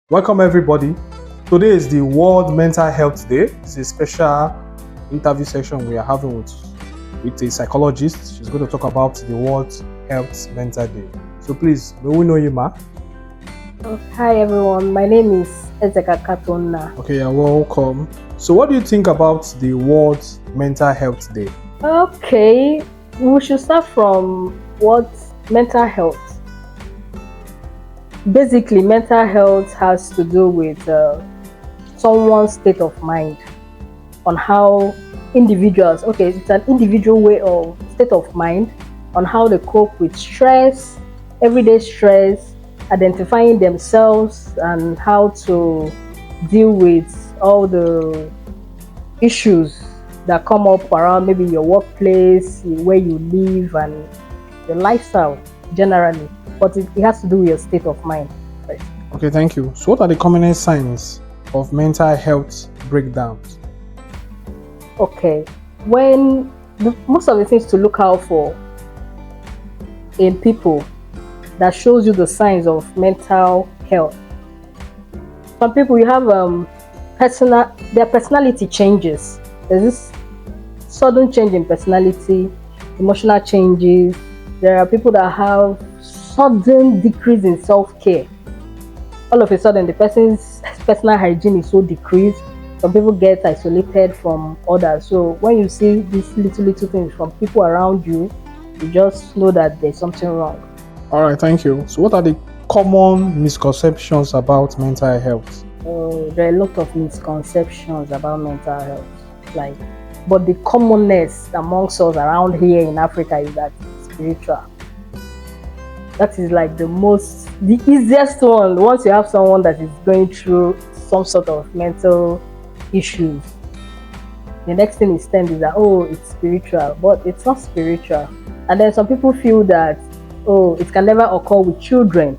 Welcome everybody. Today is the World Mental Health Day. It's a special interview section we are having with a psychologist. She's going to talk about the World Health Mental Day. So please, may we know you, ma? Hi everyone, my name is Tona. Okay, you're welcome. So what do you think about the World Mental Health Day? Okay, we should start from what mental health. Basically, mental health has to do with someone's state of mind, on how individuals, it's an individual way of state of mind on how they cope with stress, everyday stress, identifying themselves and how to deal with all the issues that come up around maybe your workplace, where you live, and your lifestyle generally. But it has to do with your state of mind. Right? Okay, thank you. So what are the commonest signs of mental health breakdowns? Okay, when most of the things to look out for in people that shows you the signs of mental health. Some people, you have their personality changes. There's this sudden change in personality, emotional changes. There are people that have sudden decrease in self-care. All of a sudden, the person's personal hygiene is so decreased. Some people get isolated from others. So when you see these little things from people around you, you just know that there's something wrong. All right, thank you. So what are the common misconceptions about mental health? There are a lot of misconceptions about mental health. But the commonness amongst us around here in Africa is that it's spiritual. That is like the easiest one. Once you have someone that is going through some sort of mental issues, the next thing is is that, it's spiritual, but it's not spiritual. And then some people feel that, it can never occur with children.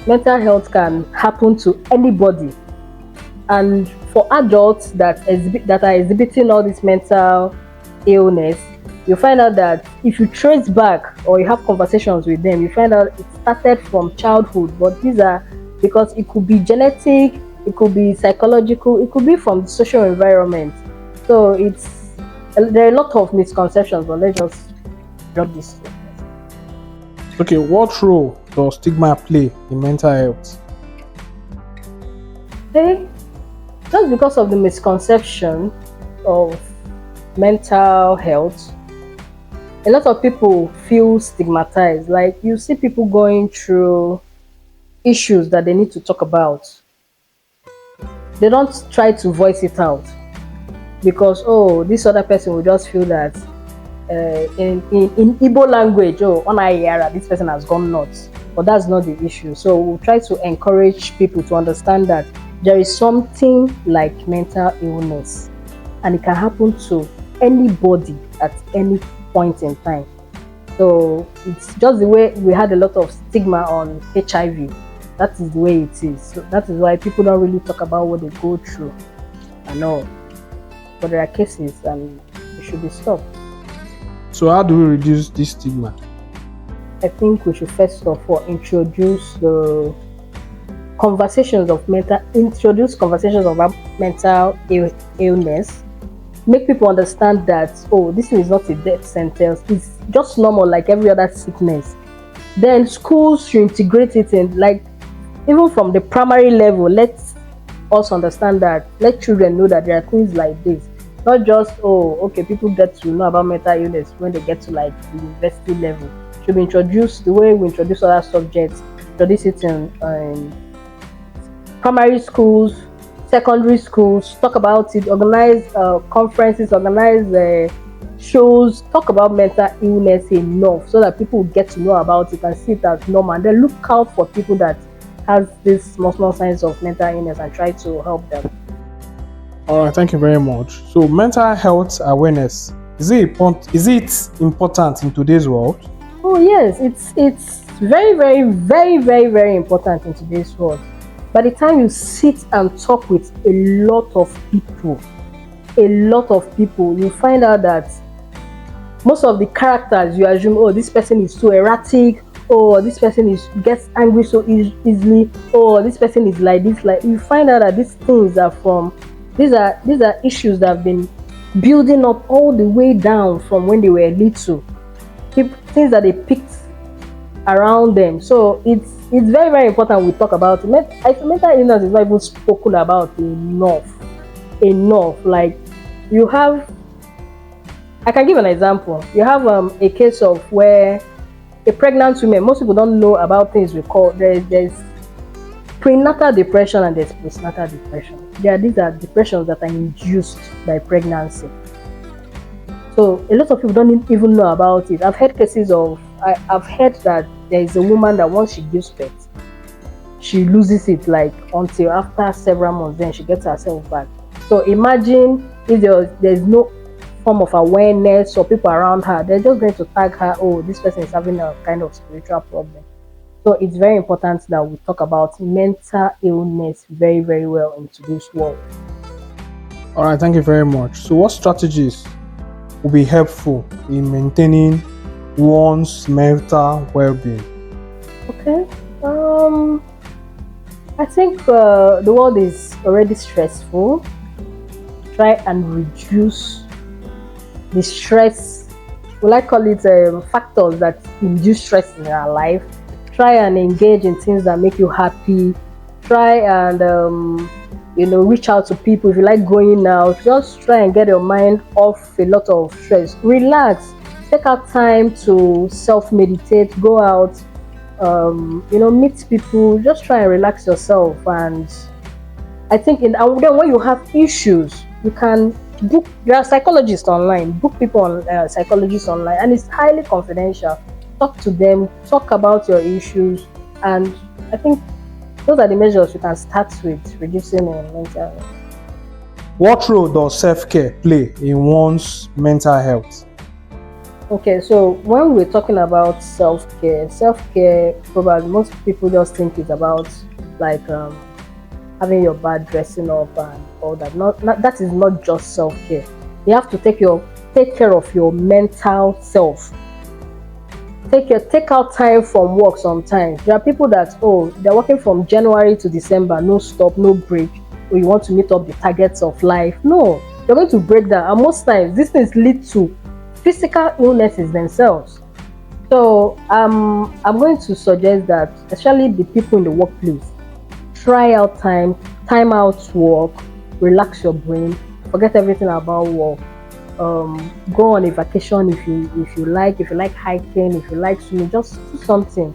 Mental health can happen to anybody. And for adults that are exhibiting all this mental illness, you find out that if you trace back or you have conversations with them, you find out it started from childhood. But these are because it could be genetic, it could be psychological, it could be from the social environment. So there are a lot of misconceptions, but let's just drop this. Okay, what role does stigma play in mental health? Okay, just because of the misconception of mental health, a lot of people feel stigmatized. Like, you see people going through issues that they need to talk about. They don't try to voice it out because, this other person will just feel that in Igbo language, this person has gone nuts. But that's not the issue. So we'll try to encourage people to understand that there is something like mental illness, and it can happen to anybody at any point in time. So it's just the way we had a lot of stigma on HIV. That is the way it is. So that is why people don't really talk about what they go through and all. But there are cases, and it should be stopped. So how do we reduce this stigma? I think we should first of all introduce conversations about mental illness. Make people understand that, this is not a death sentence. It's just normal like every other sickness. Then schools should integrate it in, like, even from the primary level. Let us understand that, let children know that there are things like this. Not just, people get to know about mental illness when they get to like the university level. Should be introduced the way we introduce other subjects. Introduce it in primary schools, secondary schools. Talk about it. Organize conferences. Organize shows. Talk about mental illness enough so that people get to know about it and see it as normal. And then look out for people that has these small signs of mental illness and try to help them. All right, thank you very much. So mental health awareness, is it important in today's world? Oh yes, it's very, very, very, very, very important in today's world. By the time you sit and talk with a lot of people, you find out that most of the characters you assume, this person is so erratic, oh, this person is gets angry so easily, oh, this person is like this. Like, you find out that these things are from these are issues that have been building up all the way down from when they were little. Things that they picked around them. So it's very, very important we talk about it. I feel mental illness is not even spoken about enough. Like, you have, I can give an example. You have a case of where a pregnant woman, most people don't know about things we call, there's prenatal depression and there's postnatal depression. These are depressions that are induced by pregnancy. So a lot of people don't even know about it. I've heard I've heard that there is a woman that once she gives birth, she loses it like until after several months, then she gets herself back. So imagine if there's no form of awareness or people around her, they're just going to tag her, oh, this person is having a kind of spiritual problem. So it's very important that we talk about mental illness very, very well in today's world. All right, thank you very much. So, what strategies will be helpful in maintaining one's mental well-being? Okay. I think the world is already stressful. Try and reduce the stress. Will I call it factors that induce stress in our life? Try and engage in things that make you happy. Try and reach out to people. If you like going out, just try and get your mind off a lot of stress. Relax. Take out time to self-meditate. Go out. Meet people. Just try and relax yourself. And I think then when you have issues, you can book. There are psychologists online. Book people on psychologists online, and it's highly confidential. Talk to them. Talk about your issues, and I think those are the measures you can start with reducing mental health. What role does self-care play in one's mental health? Okay, so when we're talking about self-care, probably most people just think it's about like having your bed, dressing up and all that. Not that is not just self-care. You have to take care of your mental self. Take out time from work sometimes. There are people that, they're working from January to December, no stop, no break, or you want to meet up the targets of life. No, you're going to break down. And most times, these things lead to physical illnesses themselves. So I'm going to suggest that, especially the people in the workplace, try out time out work, relax your brain, forget everything about work. Go on a vacation if you like hiking, if you like swimming, just do something.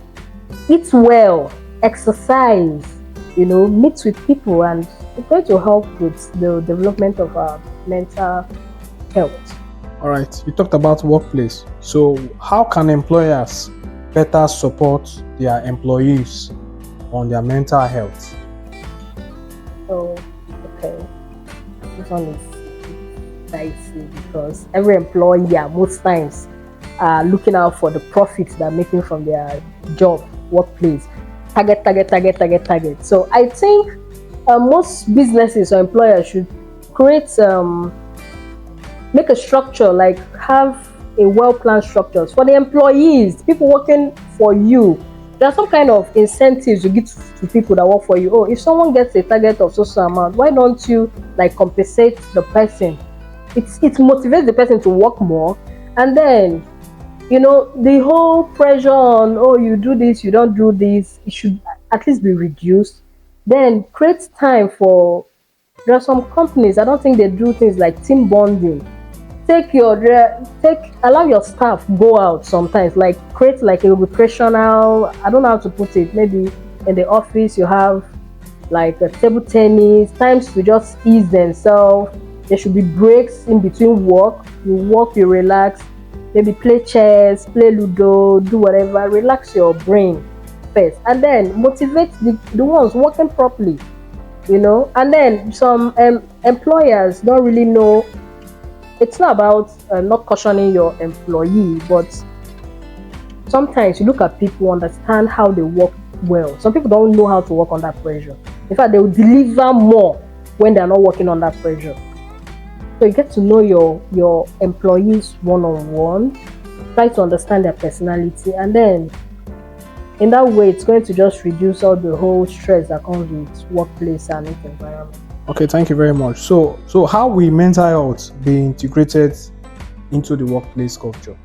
Eat well, exercise, meet with people, and it's going to help with the development of our mental health. All right, you talked about workplace. So, how can employers better support their employees on their mental health? So, okay, this one is dicey because every employer most times are looking out for the profits they're making from their job, workplace. Target. So I think most businesses or employers should make a structure, like have a well-planned structures for the employees, people working for you. There are some kind of incentives you give to people that work for you. If someone gets a target of social amount, why don't you compensate the person? It motivates the person to work more, and then the whole pressure on you do this, you don't do this, it should at least be reduced. Then create time for, there are some companies, I don't think they do things like team bonding. Allow your staff go out sometimes, create a recreational, I don't know how to put it, maybe in the office you have a table tennis, times to just ease themselves. There should be breaks in between work. You work, you relax, maybe play chess, play Ludo, do whatever, relax your brain first, and then motivate the ones working properly, and then some employers don't really know. It's not about not cautioning your employee, but sometimes you look at people, understand how they work well. Some people don't know how to work under pressure. In fact, they will deliver more when they're not working under pressure. So you get to know your employees one-on-one, try to understand their personality, and then In that way, it's going to just reduce all the whole stress that comes with workplace and its environment. Okay, thank you very much. So how will mental health be integrated into the workplace culture?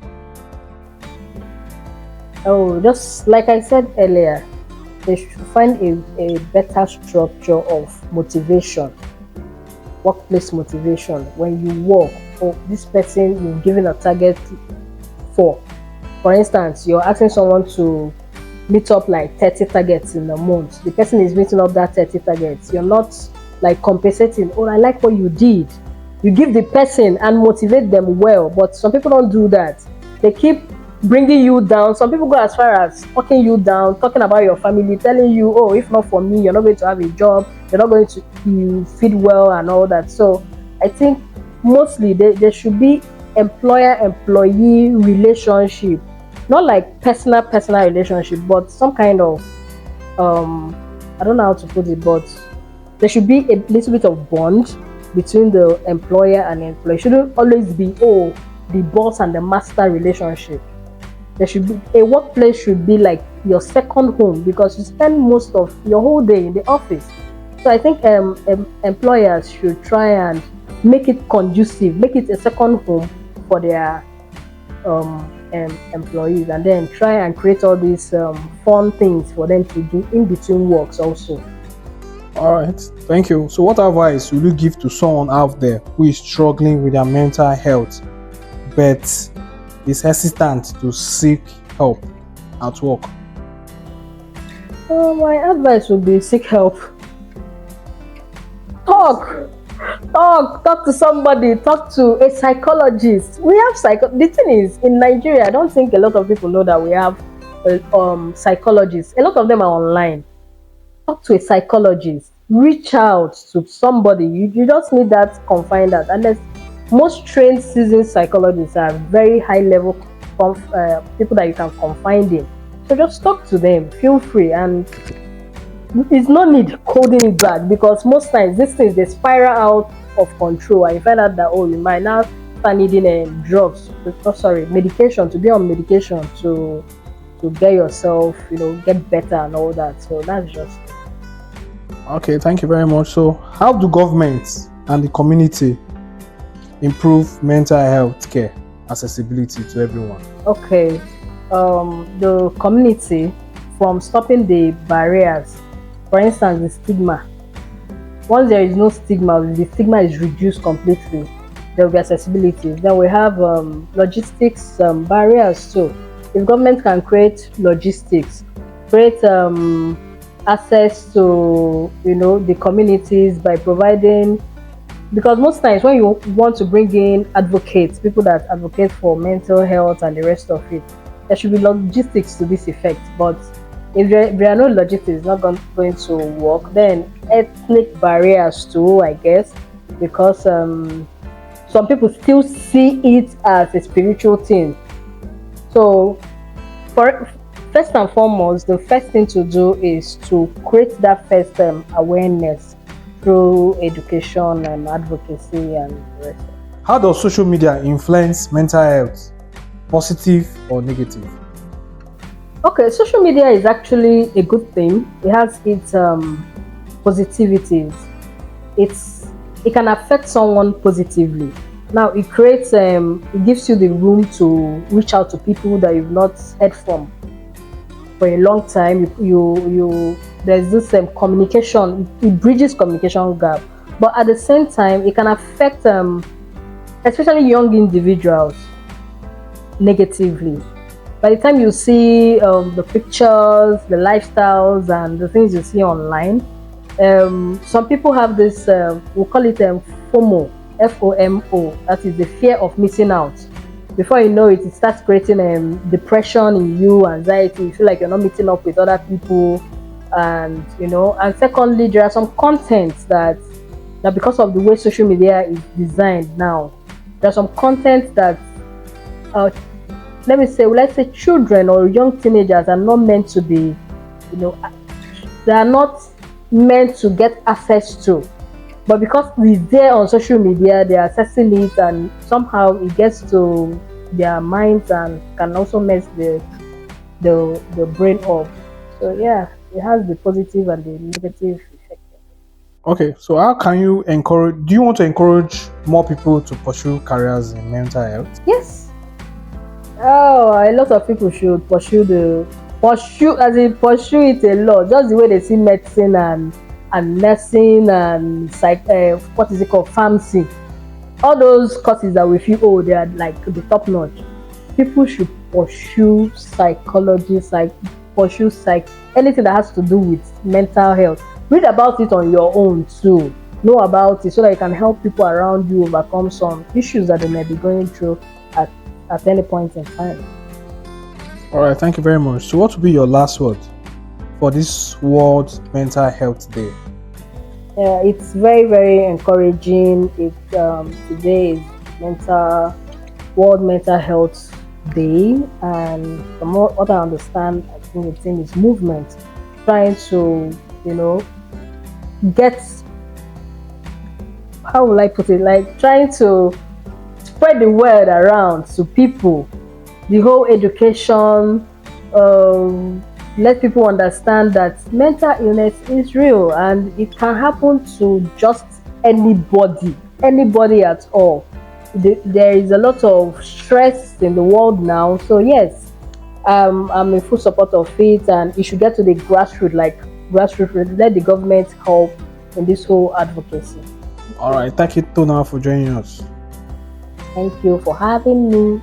Oh, just like I said earlier, they should find a better structure of motivation, workplace motivation. When you work, oh, this person you're given a target for. For instance, you're asking someone to meet up like 30 targets in a month. The person is meeting up that 30 targets. You're not like compensating. Oh, I like what you did. You give the person and motivate them well, but some people don't do that. They keep bringing you down. Some people go as far as talking you down, talking about your family, telling you, oh, if not for me, you're not going to have a job, you're not going to you feed well and all that. So I think mostly there should be employer-employee relationship, not like personal relationship, but some kind of I don't know how to put it, but there should be a little bit of bond between the employer and employee. It shouldn't always be, oh, the boss and the master relationship. There should be a workplace should be like your second home, because you spend most of your whole day in the office. So I think employers should try and make it conducive, make it a second home for their employees, and then try and create all these fun things for them to do in between works also. All right, thank you. So what advice will you give to someone out there who is struggling with their mental health but is hesitant to seek help at work? My advice would be seek help. Talk to somebody. Talk to a psychologist. We have The thing is, in Nigeria, I don't think a lot of people know that we have psychologists. A lot of them are online. Talk to a psychologist. Reach out to somebody. You just need that confine that. And most trained, seasoned psychologists are very high level people that you can confide in. So just talk to them. Feel free, and it's no need holding it back, because most times these things they spiral out of control, and you find out that, oh, you might now start needing medication, to be on medication to get yourself, get better and all that. So that's just it. Okay, thank you very much. So how do governments and the community improve mental health care accessibility to everyone? Okay, the community, from stopping the barriers. For instance, the stigma. Once there is no stigma, the stigma is reduced completely. There will be accessibility. Then we have logistics barriers too. If government can create logistics, create access to the communities by providing, because most times when you want to bring in advocates, people that advocate for mental health and the rest of it, there should be logistics to this effect. But if there are no logistics, it's not going to work. Then ethnic barriers too, I guess, because some people still see it as a spiritual thing. So first and foremost, the first thing to do is to create that first awareness through education and advocacy and the rest. How does social media influence mental health, positive or negative? Okay, social media is actually a good thing. It has its positivities. It can affect someone positively. Now it creates it gives you the room to reach out to people that you've not heard from for a long time. There's this communication. It bridges communication gap, but at the same time, it can affect especially young individuals negatively. By the time you see the pictures, the lifestyles, and the things you see online, some people have this, we call it FOMO, FOMO, that is the fear of missing out. Before you know it, it starts creating depression in you, anxiety, you feel like you're not meeting up with other people, and and secondly, there are some contents that because of the way social media is designed now, there are some content that let's say children or young teenagers are not meant to be, they are not meant to get access to. But because it's there on social media, they are accessing it, and somehow it gets to their minds and can also mess the brain up. So yeah, it has the positive and the negative effect. Okay, so how can you encourage? Do you want to encourage more people to pursue careers in mental health? Yes. Oh, a lot of people should pursue it a lot. Just the way they see medicine and nursing and what is it called, pharmacy. All those courses that we feel, oh, they are like the top notch. People should pursue psychology, anything that has to do with mental health. Read about it on your own too. Know about it so that you can help people around you overcome some issues that they may be going through at, at any point in time. All right, thank you very much. So, what will be your last word for this World Mental Health Day? It's very, very encouraging. Today is mental World Mental Health Day, and from what I understand, I think the thing is movement, trying to, you know, get, how will I put it, like trying to spread the word around to people, the whole education, let people understand that mental illness is real and it can happen to just anybody at all. There is a lot of stress in the world now, so yes, I'm in full support of it, and it should get to the grassroots, let the government help in this whole advocacy. All right, thank you, Tona, for joining us. Thank you for having me.